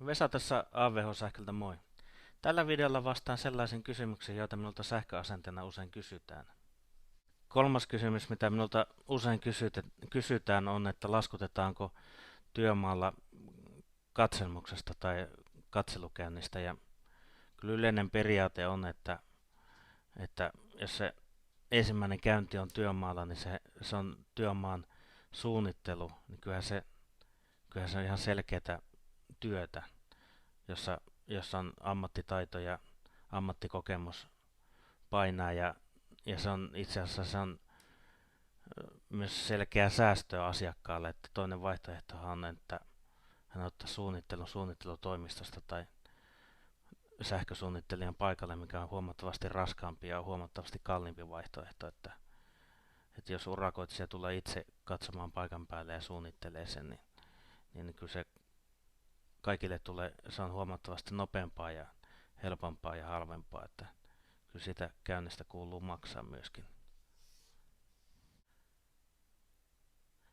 Vesa tässä AVH-sähköltä moi. Tällä videolla vastaan sellaisiin kysymyksiin, joita minulta sähköasenteena usein kysytään. Kolmas kysymys, mitä minulta usein kysytään on, että laskutetaanko työmaalla katselmuksesta tai katselukäynnistä. Ja kyllä yleinen periaate on, että jos se ensimmäinen käynti on työmaalla, niin se on työmaan suunnittelu, niin kyllähän se on ihan selkeätä työtä, jossa on ammattitaito ja ammattikokemus painaa ja se on itse asiassa se on myös selkeää säästöä asiakkaalle, että toinen vaihtoehto on, että hän ottaa suunnittelun suunnittelutoimistosta tai sähkösuunnittelijan paikalle, mikä on huomattavasti raskaampi ja huomattavasti kalliimpi vaihtoehto, että jos urakoitsija tulee itse katsomaan paikan päälle ja suunnittelee sen, niin kyllä se on huomattavasti nopeampaa ja helpompaa ja halvempaa, että kyllä sitä käynnistä kuuluu maksaa myöskin.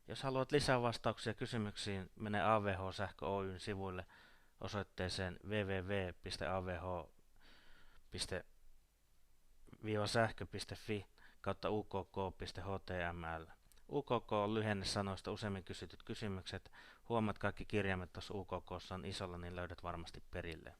Jos haluat lisää vastauksia kysymyksiin, mene AVH Sähkö Oyn sivuille osoitteeseen www.avh-sähkö.fi kautta ukk.html. UKK on lyhenne sanoista useimmin kysytyt kysymykset. Huomaat kaikki kirjaimet tuossa UKKssa on isolla, niin löydät varmasti perille.